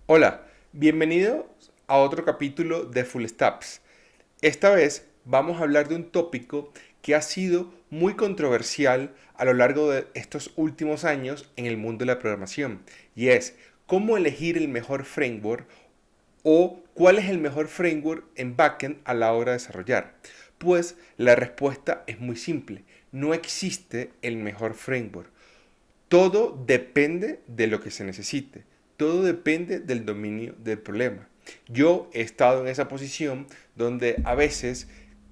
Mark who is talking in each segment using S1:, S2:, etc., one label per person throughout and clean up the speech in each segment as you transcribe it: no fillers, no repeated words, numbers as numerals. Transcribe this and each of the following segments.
S1: Hola, bienvenidos a otro capítulo de Full Stacks. Esta vez vamos a hablar de un tópico que ha sido muy controversial a lo largo de estos últimos años en el mundo de la programación, y es cómo elegir el mejor framework o cuál es el mejor framework en backend a la hora de desarrollar. Pues la respuesta es muy simple, no existe el mejor framework. Todo depende de lo que se necesite. Todo depende del dominio del problema. Yo he estado en esa posición donde a veces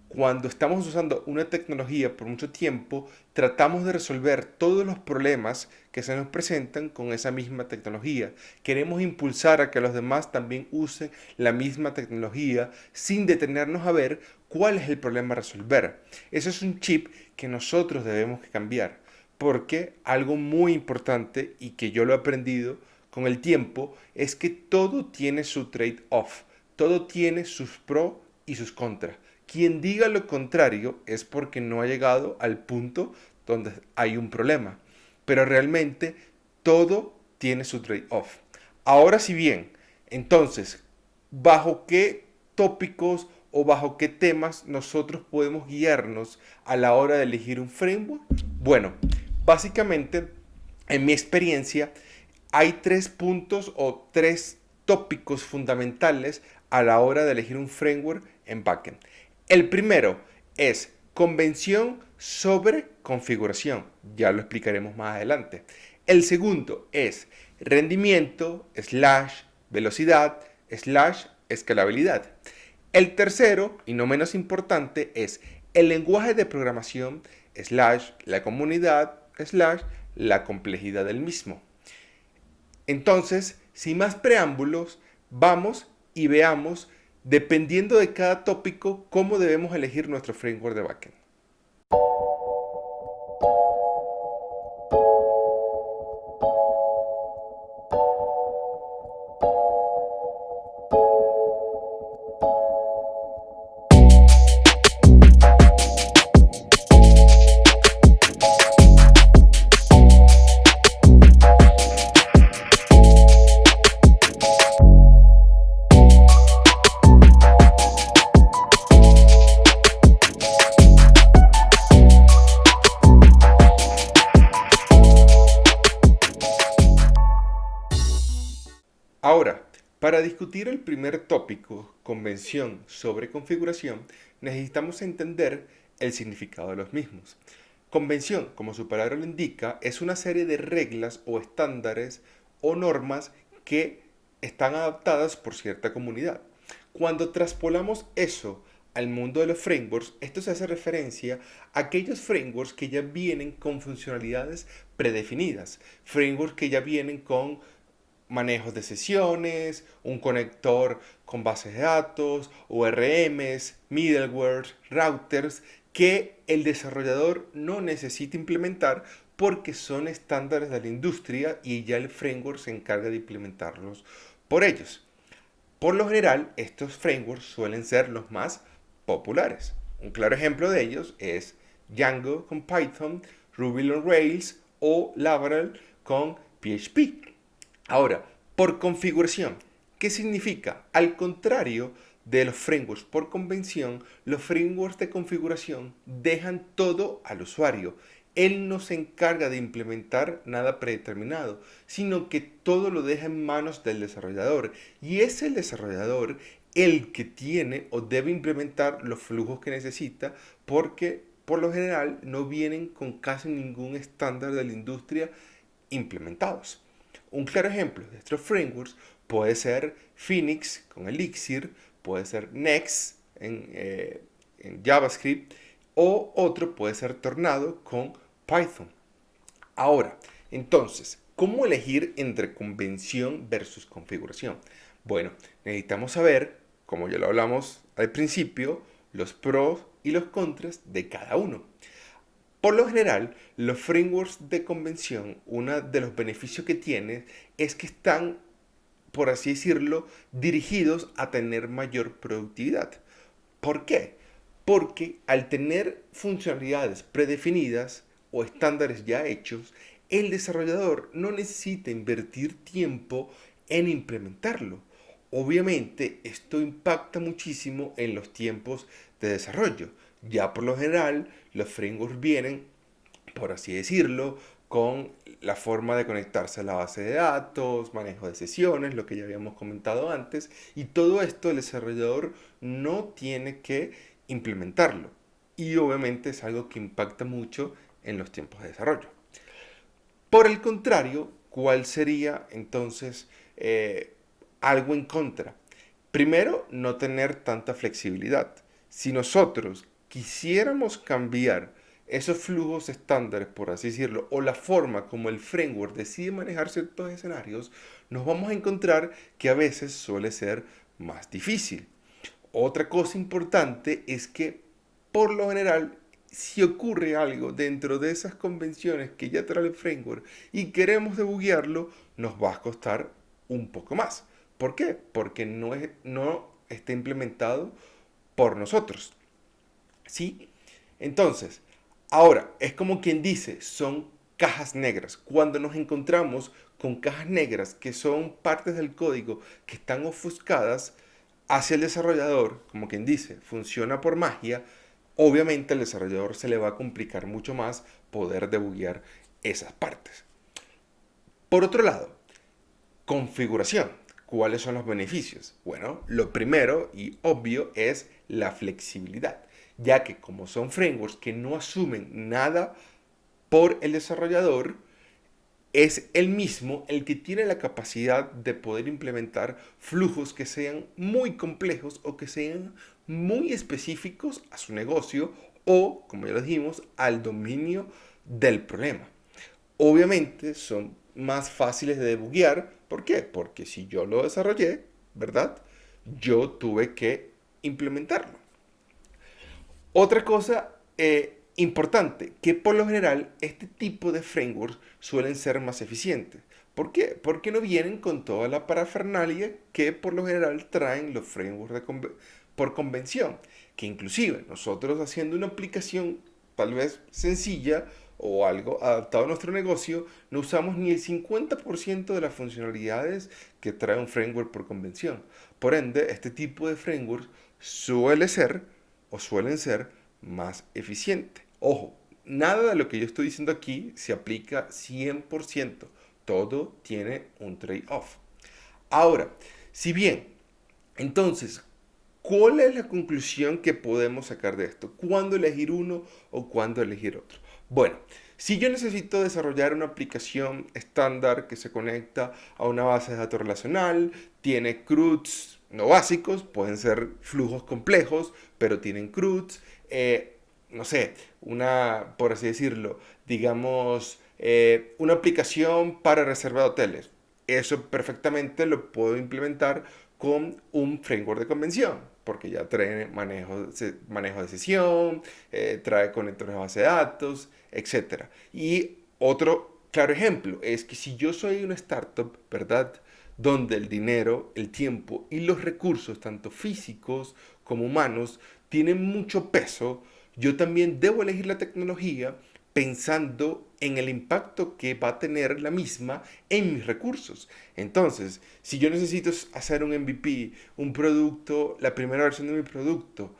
S1: cuando estamos usando una tecnología por mucho tiempo, tratamos de resolver todos los problemas que se nos presentan con esa misma tecnología. Queremos impulsar a que los demás también usen la misma tecnología sin detenernos a ver cuál es el problema a resolver. Eso es un chip que nosotros debemos cambiar. Porque algo muy importante y que yo lo he aprendido con el tiempo es que todo tiene su trade-off, todo tiene sus pros y sus contras. Quien diga lo contrario es porque no ha llegado al punto donde hay un problema. Pero realmente todo tiene su trade-off. Ahora si bien, entonces, ¿bajo qué tópicos o bajo qué temas nosotros podemos guiarnos a la hora de elegir un framework? Bueno, básicamente, en mi experiencia, hay tres puntos o tres tópicos fundamentales a la hora de elegir un framework en backend. El primero es convención sobre configuración. Ya lo explicaremos más adelante. El segundo es rendimiento, velocidad, escalabilidad. El tercero, y no menos importante, es el lenguaje de programación, la comunidad, la complejidad del mismo. Entonces, sin más preámbulos, vamos y veamos, dependiendo de cada tópico, cómo debemos elegir nuestro framework de backend. Ahora, para discutir el primer tópico, convención sobre configuración, necesitamos entender el significado de los mismos. Convención, como su palabra lo indica, es una serie de reglas o estándares o normas que están adaptadas por cierta comunidad. Cuando traspolamos eso al mundo de los frameworks, esto se hace referencia a aquellos frameworks que ya vienen con funcionalidades predefinidas, frameworks que ya vienen con manejos de sesiones, un conector con bases de datos, ORMs, middleware, routers, que el desarrollador no necesita implementar porque son estándares de la industria y ya el framework se encarga de implementarlos por ellos. Por lo general, estos frameworks suelen ser los más populares. Un claro ejemplo de ellos es Django con Python, Ruby on Rails o Laravel con PHP. Ahora, por configuración, ¿qué significa? Al contrario de los frameworks por convención, los frameworks de configuración dejan todo al usuario. Él no se encarga de implementar nada predeterminado, sino que todo lo deja en manos del desarrollador. Y es el desarrollador el que tiene o debe implementar los flujos que necesita porque por lo general no vienen con casi ningún estándar de la industria implementados. Un claro ejemplo de estos frameworks puede ser Phoenix con Elixir, puede ser Next en JavaScript o otro puede ser Tornado con Python. Ahora, entonces, ¿cómo elegir entre convención versus configuración? Bueno, necesitamos saber, como ya lo hablamos al principio, los pros y los contras de cada uno. Por lo general, los frameworks de convención, uno de los beneficios que tienen es que están, por así decirlo, dirigidos a tener mayor productividad. ¿Por qué? Porque al tener funcionalidades predefinidas o estándares ya hechos, el desarrollador no necesita invertir tiempo en implementarlo. Obviamente, esto impacta muchísimo en los tiempos de desarrollo. Ya por lo general, los frameworks vienen, por así decirlo, con la forma de conectarse a la base de datos, manejo de sesiones, lo que ya habíamos comentado antes, y todo esto el desarrollador no tiene que implementarlo. Y obviamente es algo que impacta mucho en los tiempos de desarrollo. Por el contrario, ¿cuál sería entonces algo en contra? Primero, no tener tanta flexibilidad. Si nosotros quisiéramos cambiar esos flujos estándares, por así decirlo, o la forma como el framework decide manejar ciertos escenarios, nos vamos a encontrar que a veces suele ser más difícil. Otra cosa importante es que, por lo general, si ocurre algo dentro de esas convenciones que ya trae el framework y queremos debuguearlo, nos va a costar un poco más. ¿Por qué? Porque no está implementado por nosotros. ¿Sí? Entonces, ahora, es como quien dice, son cajas negras. Cuando nos encontramos con cajas negras que son partes del código que están ofuscadas hacia el desarrollador, como quien dice, funciona por magia, obviamente al desarrollador se le va a complicar mucho más poder debuguear esas partes. Por otro lado, configuración. ¿Cuáles son los beneficios? Bueno, lo primero y obvio es la flexibilidad, ya que como son frameworks que no asumen nada por el desarrollador, es él mismo el que tiene la capacidad de poder implementar flujos que sean muy complejos o que sean muy específicos a su negocio o, como ya lo dijimos, al dominio del problema. Obviamente son más fáciles de debuguear. ¿Por qué? Porque si yo lo desarrollé, ¿verdad? Yo tuve que implementarlo. Otra cosa importante, que por lo general este tipo de frameworks suelen ser más eficientes. ¿Por qué? Porque no vienen con toda la parafernalia que por lo general traen los frameworks por convención. Que inclusive nosotros haciendo una aplicación tal vez sencilla o algo adaptado a nuestro negocio, no usamos ni el 50% de las funcionalidades que trae un framework por convención. Por ende, este tipo de frameworks suele ser o suelen ser más eficientes. Ojo, nada de lo que yo estoy diciendo aquí se aplica 100%. Todo tiene un trade-off. Ahora, si bien, entonces, ¿cuál es la conclusión que podemos sacar de esto? ¿Cuándo elegir uno o cuándo elegir otro? Bueno, si yo necesito desarrollar una aplicación estándar que se conecta a una base de datos relacional, tiene CRUDs no básicos, pueden ser flujos complejos, pero tienen CRUDs, no sé, por así decirlo, digamos, una aplicación para reserva de hoteles. Eso perfectamente lo puedo implementar con un framework de convención, porque ya trae manejo de sesión, trae conectores a base de datos, etcétera. Y otro claro ejemplo es que si yo soy una startup, ¿verdad? Donde el dinero, el tiempo y los recursos, tanto físicos como humanos, tienen mucho peso, yo también debo elegir la tecnología pensando en el impacto que va a tener la misma en mis recursos. Entonces, si yo necesito hacer un MVP, un producto, la primera versión de mi producto,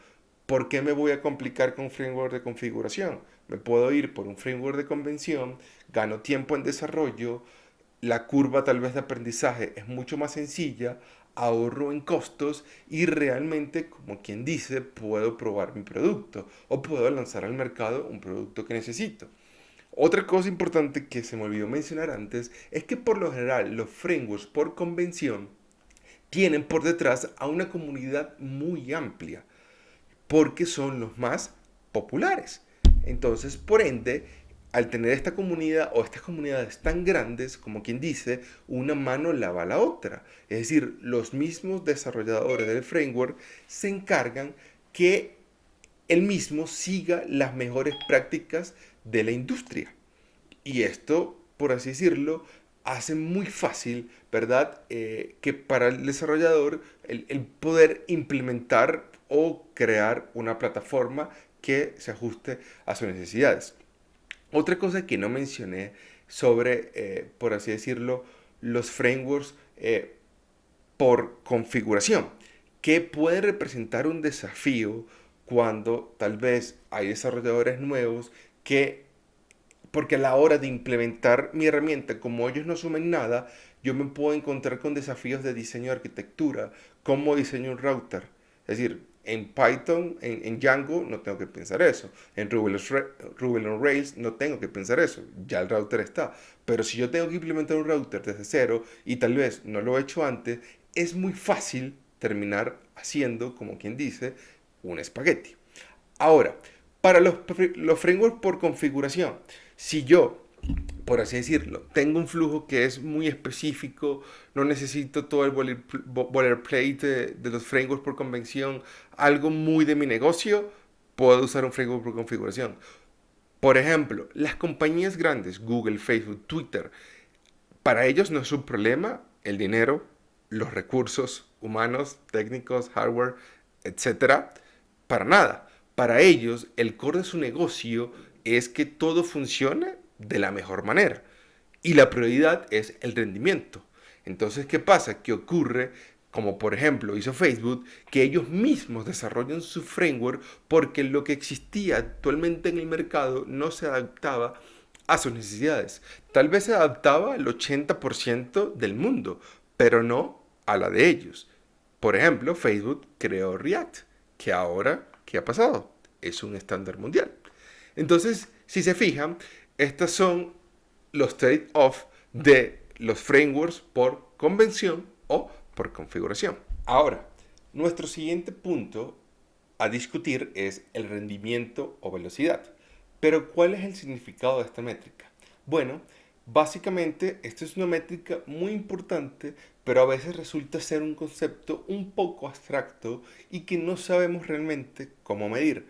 S1: ¿por qué me voy a complicar con un framework de configuración? Me puedo ir por un framework de convención, gano tiempo en desarrollo, la curva tal vez de aprendizaje es mucho más sencilla, ahorro en costos y realmente, como quien dice, puedo probar mi producto o puedo lanzar al mercado un producto que necesito. Otra cosa importante que se me olvidó mencionar antes es que por lo general los frameworks por convención tienen por detrás a una comunidad muy amplia porque son los más populares. Entonces, por ende, al tener esta comunidad o estas comunidades tan grandes, como quien dice, una mano lava la otra. Es decir, los mismos desarrolladores del framework se encargan que el mismo siga las mejores prácticas de la industria. Y esto, por así decirlo, hace muy fácil, ¿verdad? Que para el desarrollador el poder implementar o crear una plataforma que se ajuste a sus necesidades. Otra cosa que no mencioné sobre, por así decirlo, los frameworks por configuración, que puede representar un desafío cuando tal vez hay desarrolladores nuevos que, porque a la hora de implementar mi herramienta, como ellos no asumen nada, yo me puedo encontrar con desafíos de diseño de arquitectura, cómo diseño un router. Es decir, en Python, en Django, no tengo que pensar eso. En Ruby on Rails no tengo que pensar eso. Ya el router está. Pero si yo tengo que implementar un router desde cero y tal vez no lo he hecho antes, es muy fácil terminar haciendo, como quien dice, un espagueti. Ahora, para los frameworks por configuración, si yo, por así decirlo, tengo un flujo que es muy específico, no necesito todo el boilerplate de los frameworks por convención, algo muy de mi negocio, puedo usar un framework por configuración. Por ejemplo, las compañías grandes, Google, Facebook, Twitter, para ellos no es un problema el dinero, los recursos humanos, técnicos, hardware, etcétera, para nada. Para ellos, el core de su negocio es que todo funcione de la mejor manera. Y la prioridad es el rendimiento. Entonces, ¿qué pasa? Que ocurre, como por ejemplo hizo Facebook, que ellos mismos desarrollan su framework porque lo que existía actualmente en el mercado no se adaptaba a sus necesidades. Tal vez se adaptaba al 80% del mundo, pero no a la de ellos. Por ejemplo, Facebook creó React, que ahora, ¿qué ha pasado? Es un estándar mundial. Entonces, si se fijan, estos son los trade-off de los frameworks por convención o por configuración. Ahora, nuestro siguiente punto a discutir es el rendimiento o velocidad. Pero, ¿cuál es el significado de esta métrica? Bueno, básicamente esto es una métrica muy importante, pero a veces resulta ser un concepto un poco abstracto y que no sabemos realmente cómo medir.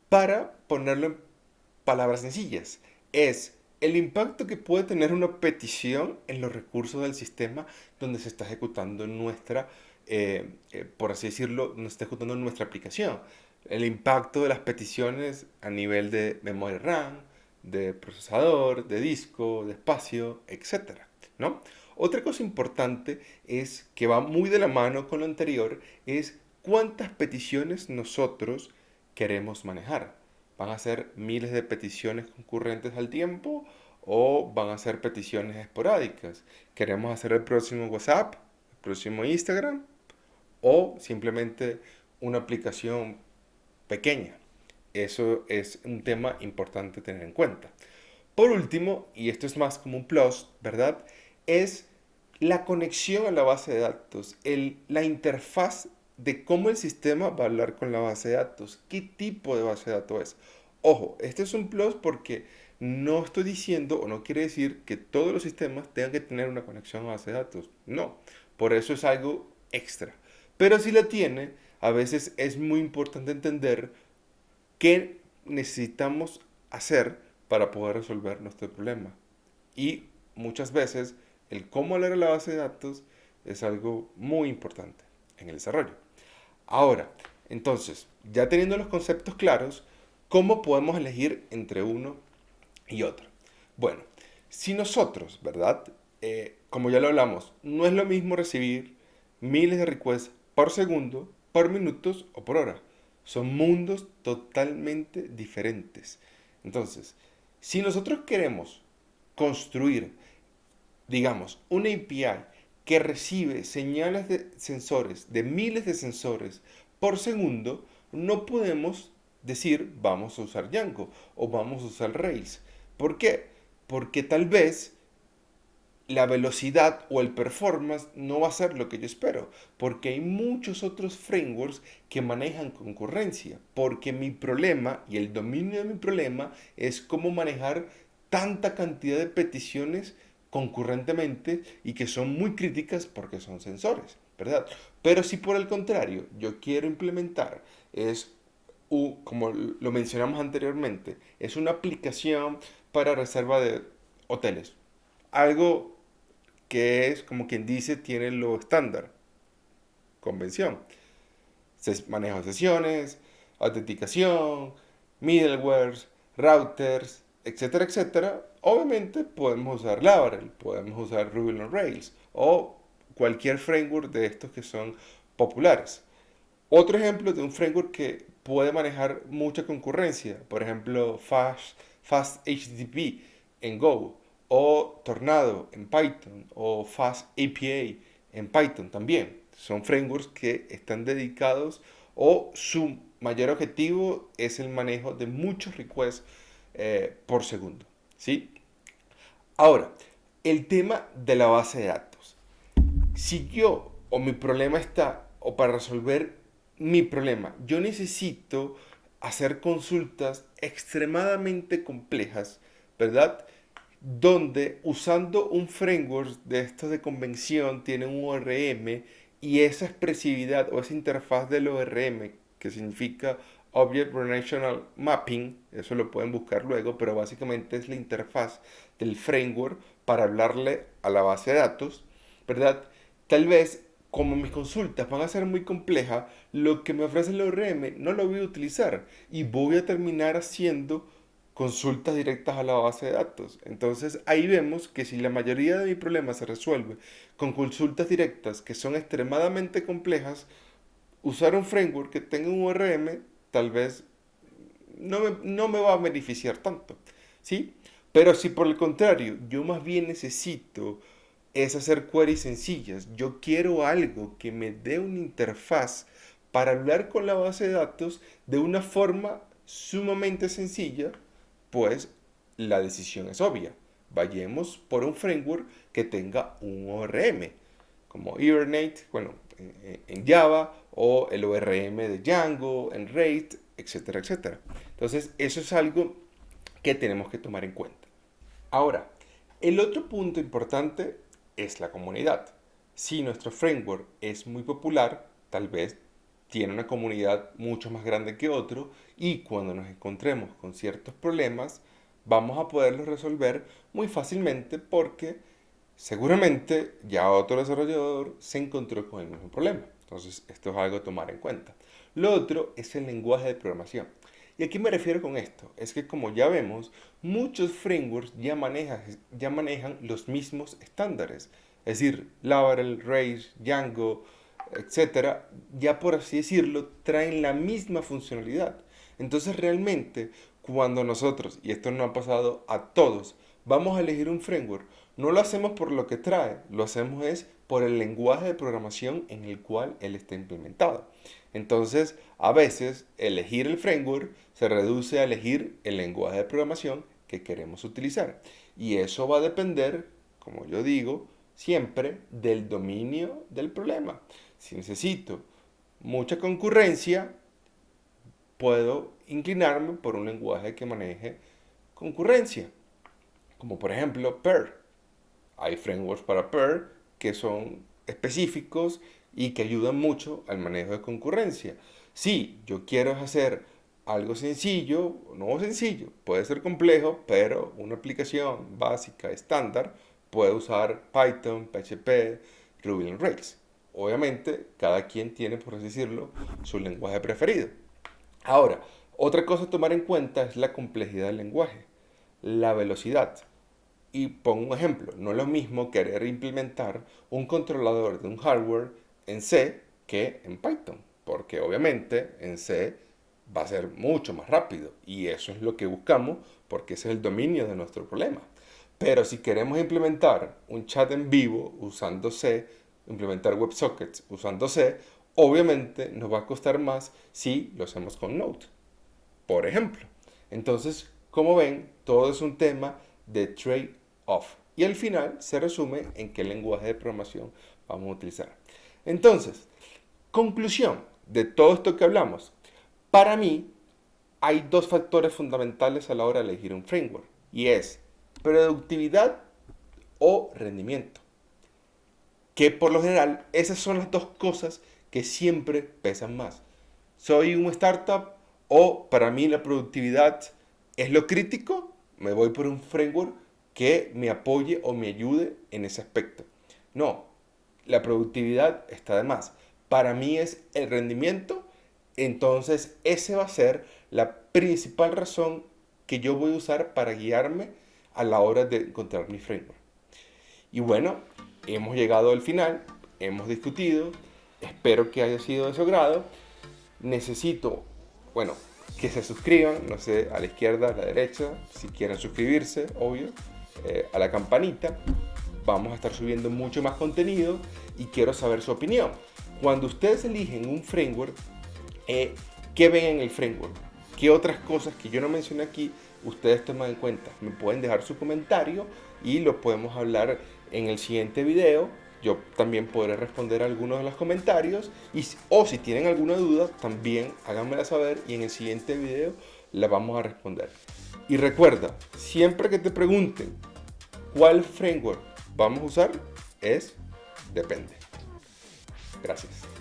S1: Para ponerlo en palabras sencillas, es el impacto que puede tener una petición en los recursos del sistema donde se está ejecutando nuestra, por así decirlo, donde se está ejecutando nuestra aplicación. El impacto de las peticiones a nivel de memoria RAM, de procesador, de disco, de espacio, etcétera, ¿no? Otra cosa importante es que va muy de la mano con lo anterior, es cuántas peticiones nosotros queremos manejar. ¿Van a ser miles de peticiones concurrentes al tiempo o van a ser peticiones esporádicas? ¿Queremos hacer el próximo WhatsApp, el próximo Instagram o simplemente una aplicación pequeña? Eso es un tema importante tener en cuenta. Por último, y esto es más como un plus, ¿verdad? Es la conexión a la base de datos, la interfaz de cómo el sistema va a hablar con la base de datos, qué tipo de base de datos es. Ojo, este es un plus porque no estoy diciendo o no quiere decir que todos los sistemas tengan que tener una conexión a base de datos. No, por eso es algo extra. Pero si la tiene, a veces es muy importante entender qué necesitamos hacer para poder resolver nuestro problema. Y muchas veces el cómo leer la base de datos es algo muy importante en el desarrollo. Ahora, entonces, ya teniendo los conceptos claros, ¿cómo podemos elegir entre uno y otro? Bueno, si nosotros, ¿verdad? Como ya lo hablamos, no es lo mismo recibir miles de requests por segundo, por minutos o por hora. Son mundos totalmente diferentes. Entonces, si nosotros queremos construir, digamos, una API que recibe señales de sensores, de miles de sensores por segundo, no podemos decir vamos a usar Django o vamos a usar Rails. ¿Por qué? Porque tal vez la velocidad o el performance no va a ser lo que yo espero, porque hay muchos otros frameworks que manejan concurrencia, porque mi problema y el dominio de mi problema es cómo manejar tanta cantidad de peticiones concurrentemente y que son muy críticas porque son sensores, ¿verdad? Pero si por el contrario yo quiero implementar es como lo mencionamos anteriormente, es una aplicación para reserva de hoteles. Algo que es, como quien dice, tiene lo estándar, convención. Manejo de sesiones, autenticación, middlewares, routers, etcétera, etcétera. Obviamente podemos usar Laravel, podemos usar Ruby on Rails o cualquier framework de estos que son populares. Otro ejemplo de un framework que puede manejar mucha concurrencia, por ejemplo, FastHTTP en Go, o Tornado en Python, o FastAPI en Python también. Son frameworks que están dedicados o su mayor objetivo es el manejo de muchos requests por segundo. ¿Sí? Ahora, el tema de la base de datos. Si yo o mi problema está, o para resolver mi problema, yo necesito hacer consultas extremadamente complejas, ¿verdad? Donde usando un framework de estos de convención tiene un ORM y esa expresividad o esa interfaz del ORM, que significa Object Relational Mapping, eso lo pueden buscar luego, pero básicamente es la interfaz del framework para hablarle a la base de datos, ¿verdad? Tal vez, como mis consultas van a ser muy complejas, lo que me ofrece el ORM no lo voy a utilizar y voy a terminar haciendo consultas directas a la base de datos. Entonces ahí vemos que si la mayoría de mi problema se resuelve con consultas directas que son extremadamente complejas, usar un framework que tenga un ORM tal vez no me va a beneficiar tanto, ¿sí? Pero si por el contrario yo más bien necesito es hacer queries sencillas, yo quiero algo que me dé una interfaz para hablar con la base de datos de una forma sumamente sencilla, pues la decisión es obvia. Vayamos por un framework que tenga un ORM, como Hibernate, bueno, en Java, o el ORM de Django, en Raid, etcétera, etcétera. Entonces, eso es algo que tenemos que tomar en cuenta. Ahora, el otro punto importante es la comunidad. Si nuestro framework es muy popular, tal vez tiene una comunidad mucho más grande que otro y cuando nos encontremos con ciertos problemas, vamos a poderlos resolver muy fácilmente porque seguramente ya otro desarrollador se encontró con el mismo problema. Entonces, esto es algo a tomar en cuenta. Lo otro es el lenguaje de programación. ¿Y a qué me refiero con esto? Es que como ya vemos, muchos frameworks ya manejan los mismos estándares. Es decir, Laravel, Rails, Django, etcétera, ya por así decirlo, traen la misma funcionalidad. Entonces realmente, cuando nosotros, y esto nos ha pasado a todos, vamos a elegir un framework, no lo hacemos por lo que trae, lo hacemos es por el lenguaje de programación en el cual él está implementado. Entonces, a veces, elegir el framework se reduce a elegir el lenguaje de programación que queremos utilizar. Y eso va a depender, como yo digo, siempre del dominio del problema. Si necesito mucha concurrencia, puedo inclinarme por un lenguaje que maneje concurrencia, como por ejemplo Perl. Hay frameworks para Perl que son específicos y que ayudan mucho al manejo de concurrencia. Si yo quiero hacer algo sencillo, no sencillo, puede ser complejo, pero una aplicación básica, estándar, puede usar Python, PHP, Ruby on Rails. Obviamente, cada quien tiene, por así decirlo, su lenguaje preferido. Ahora, otra cosa a tomar en cuenta es la complejidad del lenguaje, la velocidad. Y pongo un ejemplo, no es lo mismo querer implementar un controlador de un hardware en C que en Python, porque obviamente en C va a ser mucho más rápido y eso es lo que buscamos porque ese es el dominio de nuestro problema. Pero si queremos implementar un chat en vivo usando C, implementar WebSockets usando C, obviamente nos va a costar más si lo hacemos con Node, por ejemplo. Entonces, como ven, todo es un tema de trade-off. Y al final se resume en qué lenguaje de programación vamos a utilizar. Entonces, conclusión de todo esto que hablamos. Para mí, hay dos factores fundamentales a la hora de elegir un framework. Y es productividad o rendimiento. Que por lo general, esas son las dos cosas que siempre pesan más. Soy un startup o para mí la productividad es lo crítico, me voy por un framework que me apoye o me ayude en ese aspecto. No, la productividad está de más. Para mí es el rendimiento, entonces ese va a ser la principal razón que yo voy a usar para guiarme a la hora de encontrar mi framework. Y bueno, hemos llegado al final. hemos discutido. Espero que haya sido de su agrado. Necesito, bueno, que se suscriban, no sé, a la izquierda, a la derecha, si quieren suscribirse, obvio, a la campanita. Vamos a estar subiendo mucho más contenido y quiero saber su opinión. Cuando ustedes eligen un framework, ¿qué ven en el framework? ¿Qué otras cosas que yo no mencioné aquí ustedes toman en cuenta? Me pueden dejar su comentario y lo podemos hablar en el siguiente video. Yo también podré responder algunos de los comentarios o si tienen alguna duda también háganmela saber y en el siguiente video la vamos a responder. Y recuerda, siempre que te pregunten cuál framework vamos a usar, depende. Gracias.